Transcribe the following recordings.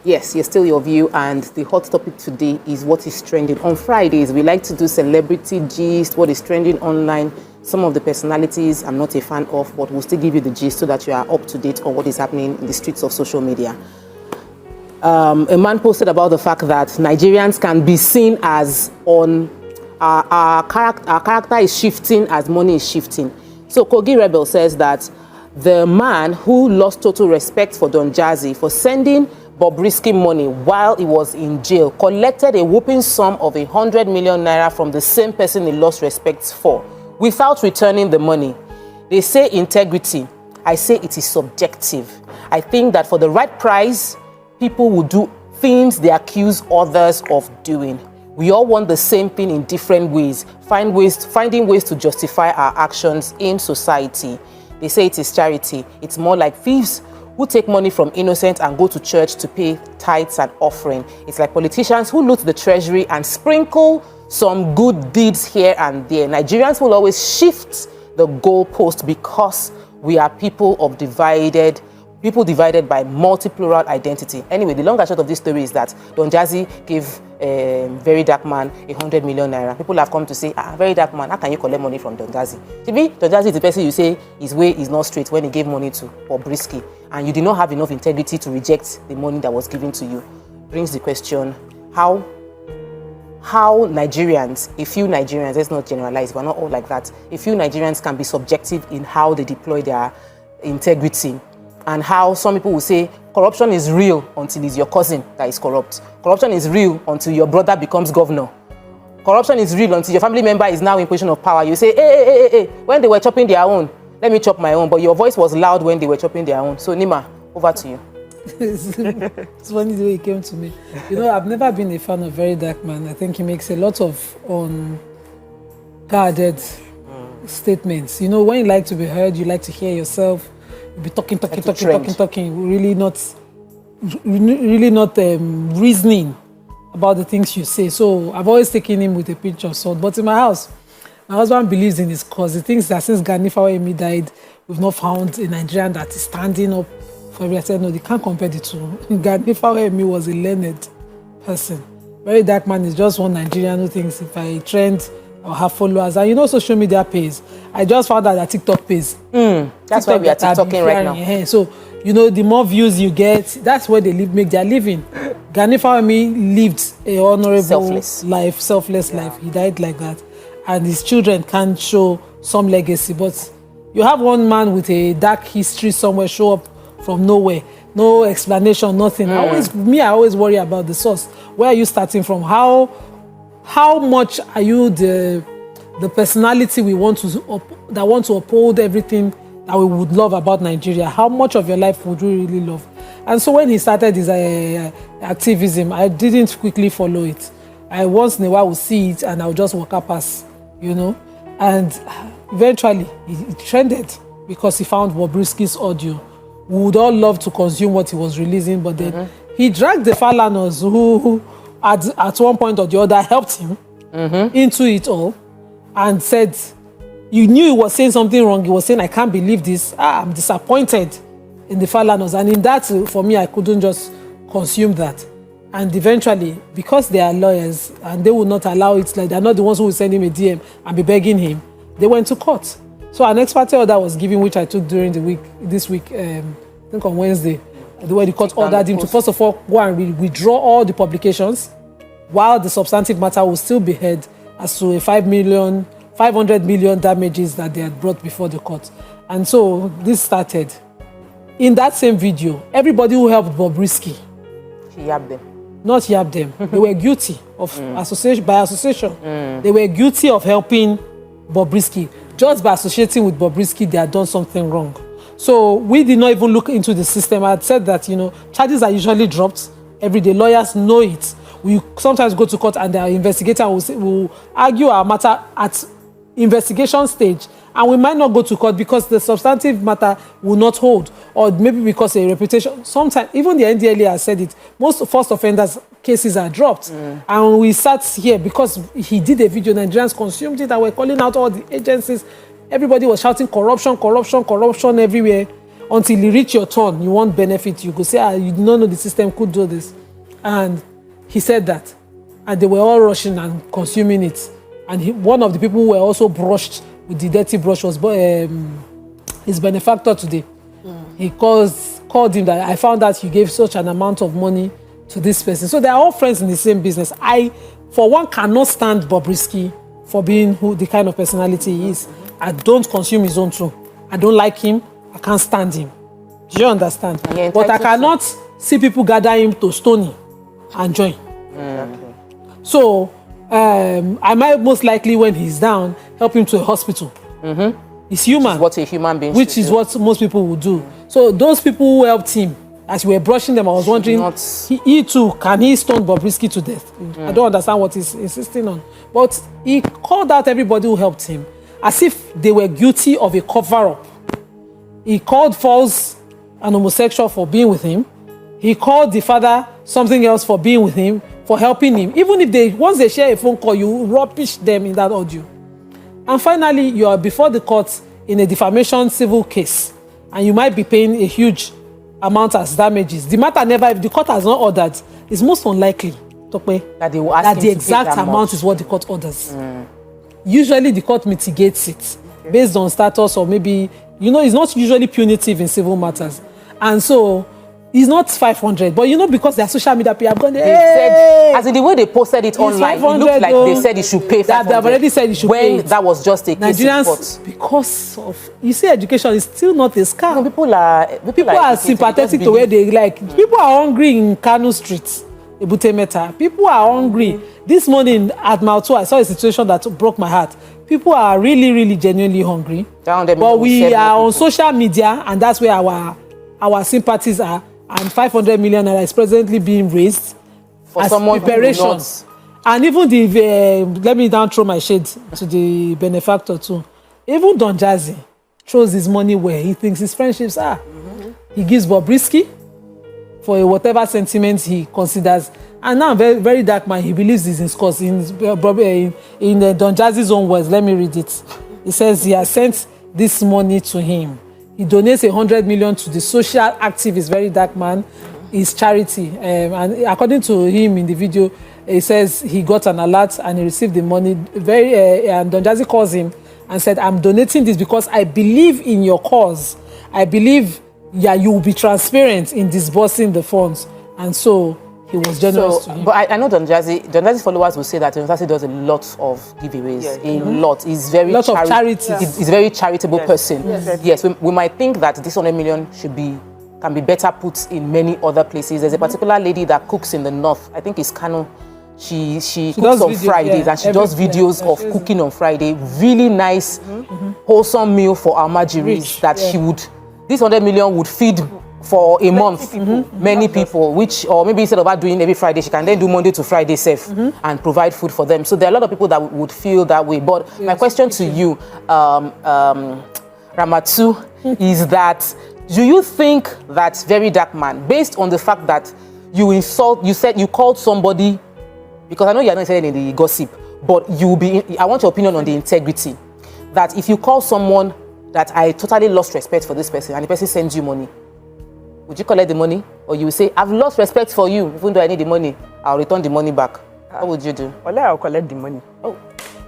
Yes, you're still your view, and the hot topic today is what is trending. On Fridays, we like to do celebrity gist, what is trending online. Some of the personalities I'm not a fan of, but we'll still give you the gist so that you are up to date on what is happening in the streets of social media. A man posted about the fact that Nigerians can be seen as on our character is shifting as money is shifting. So Kogi Rebel says that the man who lost total respect for Don Jazzy for sending Bobrisky money while he was in jail collected a whopping sum of 100 million naira from the same person he lost respect for without returning the money. They say integrity. I say it is subjective. I think that for the right price, people will do things they accuse others of doing. We all want the same thing in different ways, finding ways to justify our actions in society. They say it is charity. It's more like thieves who take money from innocent and go to church to pay tithes and offering. It's like politicians who loot the treasury and sprinkle some good deeds here and there. Nigerians will always shift the goalpost because we are people divided by multi-plural identity. Anyway, the long and short of this story is that Don Jazzy gave Very Dark Man 100 million naira. People have come to say, Very Dark Man, how can you collect money from Don Jazzy? Don Jazzy is the person you say his way is not straight when he gave money to Bobrisky, and you did not have enough integrity to reject the money that was given to you. Brings the question, how Nigerians, a few Nigerians, let's not generalize, we're not all like that, a few Nigerians can be subjective in how they deploy their integrity, and how some people will say corruption is real until it's your cousin that is corrupt. Corruption is real until your brother becomes governor. Corruption is real until your family member is now in position of power. You say, hey, when they were chopping their own, let me chop my own. But your voice was loud when they were chopping their own. So Nima, over to you. It's funny the way he came to me. You know, I've never been a fan of Very Dark Man. I think he makes a lot of unguarded statements. You know, when you like to be heard, you like to hear yourself. You be talking, really not reasoning about the things you say. So I've always taken him with a pinch of salt. But in my house, my husband believes in his cause. He thinks that since Gani Fawemi died, we've not found a Nigerian that is standing up for every. I said, no, they can't compare the two. Gani Fawemi was a learned person. Very Dark Man is just one Nigerian who thinks if I trend or have followers. And you know, social media pays. I just found out that TikTok pays. That's why we are TikToking right now. So, you know, the more views you get, that's where they make their living. Gani Fawemi lived a honorable selfless life. He died like that. And his children can show some legacy. But you have one man with a dark history somewhere show up from nowhere. No explanation, nothing. I always worry about the source. Where are you starting from? How much are you the personality we want to uphold everything that we would love about Nigeria? How much of your life would you really love? And so when he started his activism, I didn't quickly follow it. I once in a while would see it and I would just walk up past, you know. And eventually it trended because he found Bobrisky's audio. We would all love to consume what he was releasing, but then he dragged the Falanas who at one point or the other helped him into it all and said, you knew he was saying something wrong. He was saying, I can't believe this. I'm disappointed in the Falanas. And in that, for me, I couldn't just consume that. And eventually, because they are lawyers and they will not allow it, like they're not the ones who will send him a DM and be begging him, they went to court. So an ex parte order was given, which I took during the week, this week, I think on Wednesday, where the court ordered him to first of all go and withdraw all the publications while the substantive matter will still be heard as to a 500 million damages that they had brought before the court. And so this started. In that same video, everybody who helped Bobrisky, he yabbed them. Not yab them. They were guilty of association. They were guilty of helping Bobrisky. Just by associating with Bobrisky, they had done something wrong. So we did not even look into the system. I had said that, you know, charges are usually dropped every day. Lawyers know it. We sometimes go to court and the investigator will argue our matter at investigation stage, and we might not go to court because the substantive matter will not hold, or maybe because a reputation. Sometimes, even the NDLA has said it, most first offenders cases are dropped. And we sat here because he did a video, Nigerians consumed it, and we're calling out all the agencies. Everybody was shouting corruption, corruption, corruption everywhere until you reach your turn, you want benefit, you go say, you do not know the system could do this. And he said that. And they were all rushing and consuming it. And one of the people who were also brushed with the dirty brush was his benefactor today. He called him that I found out you gave such an amount of money to this person. So they are all friends in the same business. I, for one, cannot stand Bobrisky for being the kind of personality he is. I don't consume his own too. I don't like him. I can't stand him. Do you understand? But I cannot see people gather him to stone him and join. So I might most likely, when he's down, help him to a hospital. He's human. Which is what a human being Which is what most people would do. So those people who helped him, as we were brushing them, I was wondering, he too, can he stone Bobrisky to death? I don't understand what he's insisting on. But he called out everybody who helped him as if they were guilty of a cover-up. He called Falls an homosexual for being with him. He called the father something else for being with him, for helping him. Even if once they share a phone call, you rubbish them in that audio. And finally, you are before the court in a defamation civil case, and you might be paying a huge amount as damages. The matter never, if the court has not ordered, it's most unlikely that the exact amount is what the court orders. Usually the court mitigates it based on status, or maybe, it's not usually punitive in civil matters. And so it's not 500, but because their social media people have gone, said, as in the way they posted it online, it looked like they said it should pay 500. They've already said it should pay. When that was just a case in court. Because of, education is still not a scam. No, people are sympathetic to where they like. People are hungry in Kano Street, Ebute Meta. People are hungry. This morning at Malto, I saw a situation that broke my heart. People are really, really genuinely hungry. But we are on social media, and that's where our sympathies are. And 500 million naira is presently being raised for as someone preparations. And even let me down throw my shade to the benefactor too. Even Don Jazzy throws his money where he thinks his friendships are. He gives Bobrisky for whatever sentiments he considers. And now, very, very dark man, he believes he's in scores. In Don Jazzy's own words, let me read it. He says he has sent this money to him. He donates 100 million to the social activist, very dark man, his charity. And according to him in the video, he says he got an alert and he received the money. And Don Jazzy calls him and said, I'm donating this because I believe in your cause. I believe, you will be transparent in disbursing the funds. And so he was generous to him. But I know Don Jazzy's followers will say that Don Jazzy does a lot of giveaways. A lot. He's very He's a very charitable person. Yes, we might think that this 100 million can be better put in many other places. There's a particular lady that cooks in the north. I think it's Kano. She cooks on Fridays, and she does videos of cooking on Friday. Really nice, wholesome meal for our margeries that this 100 million would feed for a month, many people, or maybe instead of her doing every Friday, she can then do Monday to Friday safe and provide food for them. So there are a lot of people that would feel that way. But my question to you, Ramatu, is that do you think that very dark man, based on the fact that you said you called somebody, because I know you're not interested in the gossip, but I want your opinion on the integrity, that if you call someone that I totally lost respect for this person and the person sends you money, would you collect the money? Or you will say, I've lost respect for you, even though I need the money, I'll return the money back. What would you do? Well, I'll collect the money.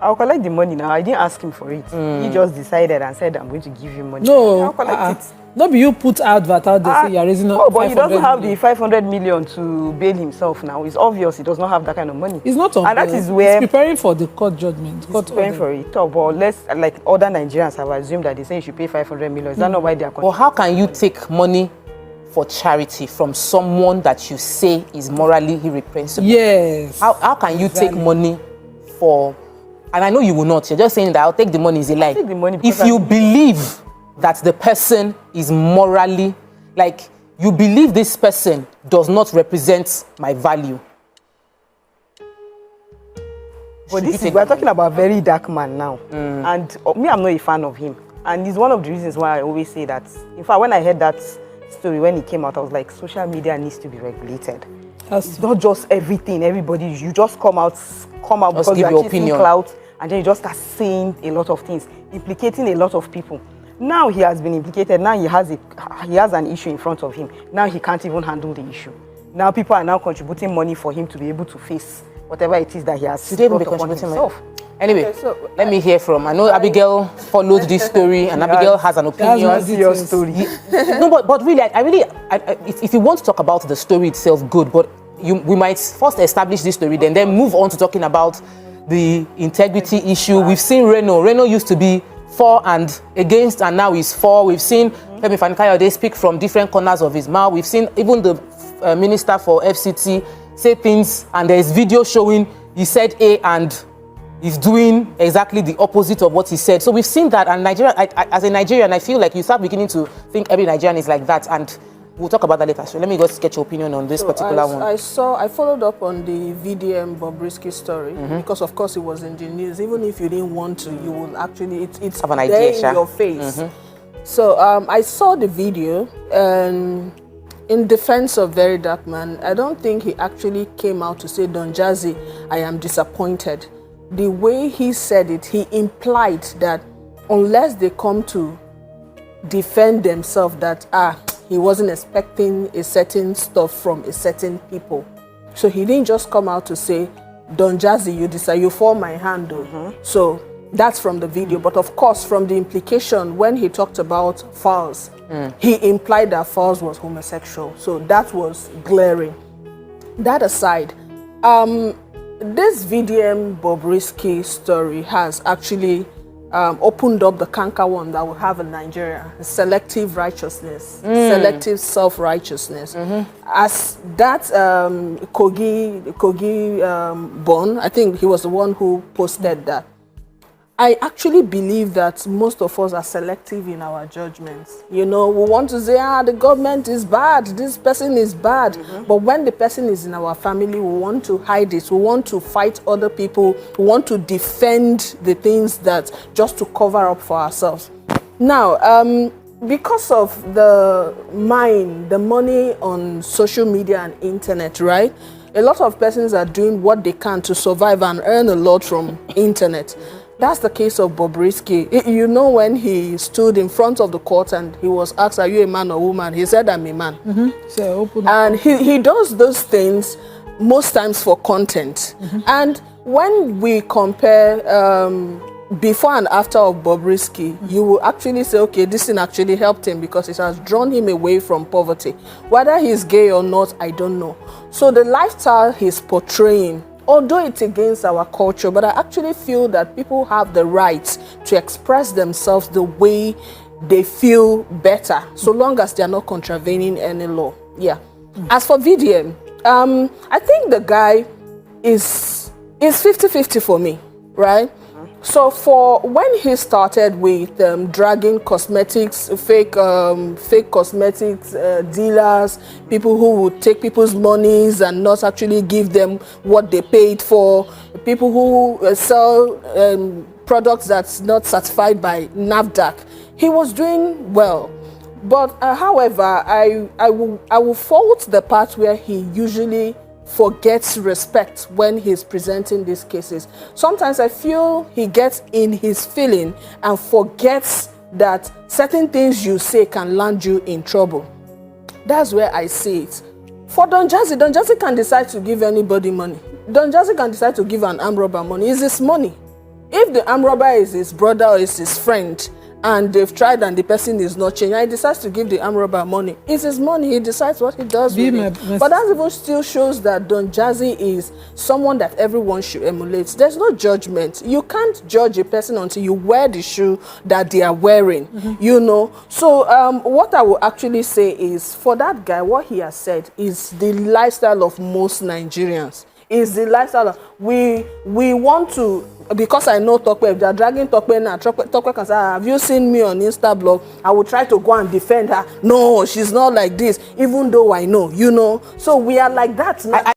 I'll collect the money now. I didn't ask him for it. He just decided and said, I'm going to give you money. No, I'll collect it. Not be you put advert out there, say you're raising up. But he doesn't have the 500 million to bail himself now. It's obvious he does not have that kind of money. It's not obvious. And that is where he's preparing for the court judgment. He's preparing for it. But like other Nigerians have assumed that they say you should pay 500 million. Is that not why they are? Well, how can you take money for charity from someone that you say is morally irrepressible? Yes. How can you take money for, and I know you will not, you're just saying that I'll take the money is a lie. Take the money if you believe that the person is morally, like you believe this person does not represent my value. But we're talking about a very dark man now. And me, I'm not a fan of him. And it's one of the reasons why I always say that. In fact, when I heard that story, when it came out, I was like, social media needs to be regulated. It's not just everything, everybody. You just come out just because give you're your opinion. Clout, and then you just start saying a lot of things, implicating a lot of people. Now he has been implicated. Now he has an issue in front of him. Now he can't even handle the issue. Now people are now contributing money for him to be able to face whatever it is that he has brought upon himself. Anyway, okay, so let me hear from. I know Abigail followed this story, and Abigail has an opinion. That's your story. No, but really, if you want to talk about the story itself, good. But we might first establish this story, then move on to talking about the integrity issue. We've seen Reno. Reno used to be for and against, and now he's for. We've seen Femi Fani-Kayode speak from different corners of his mouth. We've seen even the minister for FCT say things, and there is video showing he said A and he's doing exactly the opposite of what he said. So we've seen that, and Nigeria, as a Nigerian, I feel like you start beginning to think every Nigerian is like that, and we'll talk about that later. So let me just get your opinion on this particular one. I followed up on the VDM Bobrisky story because, of course, it was in the news. Even if you didn't want to, you will actually, it's have an idea, in your face. So I saw the video, and in defense of Very Dark Man, I don't think he actually came out to say, Don Jazzy, I am disappointed. The way he said it, he implied that unless they come to defend themselves, that he wasn't expecting a certain stuff from a certain people. So he didn't just come out to say, Don Jazzy, you decide, you fall my hand though. So that's from the video. But of course, from the implication, when he talked about Falz, he implied that Falz was homosexual. So that was glaring. That aside, this VDM Bobrisky story has actually opened up the canker one that we have in Nigeria: selective righteousness, selective self-righteousness. As that Kogi Bon, I think he was the one who posted that. I actually believe that most of us are selective in our judgments. You know, we want to say, the government is bad, this person is bad. But when the person is in our family, we want to hide it. We want to fight other people. We want to defend the things that just to cover up for ourselves. Now, because of the money on social media and internet, right? A lot of persons are doing what they can to survive and earn a lot from internet. That's the case of Bobrisky. You know, when he stood in front of the court and he was asked, are you a man or woman? He said, I'm a man. So open and he does those things most times for content. And when we compare before and after of Bobrisky, you will actually say, okay, this thing actually helped him because it has drawn him away from poverty. Whether he's gay or not, I don't know. So the lifestyle he's portraying, although it's against our culture, but I actually feel that people have the right to express themselves the way they feel better, so long as they're not contravening any law. Yeah. As for VDM, I think the guy is 50-50 for me, right? So for when he started with dragging cosmetics, fake cosmetics dealers, people who would take people's monies and not actually give them what they paid for, people who sell products that's not certified by NAFDAC, he was doing well. But however, I will fault the part where he usually forgets respect when he's presenting these cases. Sometimes I feel he gets in his feeling and forgets that certain things you say can land you in trouble. That's where I see it. For Don Jazzy can decide to give anybody money. Don Jazzy can decide to give an armed robber money. It's his money. If the armed robber is his brother or is his friend, and they've tried and the person is not changing, and he decides to give the armed robber money, it's his money, he decides what he does with it. But that even still shows that Don Jazzy is someone that everyone should emulate. There's no judgment. You can't judge a person until you wear the shoe that they are wearing, you know. So what I will actually say is, for that guy, what he has said is the lifestyle of most Nigerians. Is the lifestyle of, we want to, because I know Tokwe, if they're dragging Tokwe now, Tokwe can say, have you seen me on Instablog? I will try to go and defend her. No, she's not like this, even though I know, you know. So we are like that now.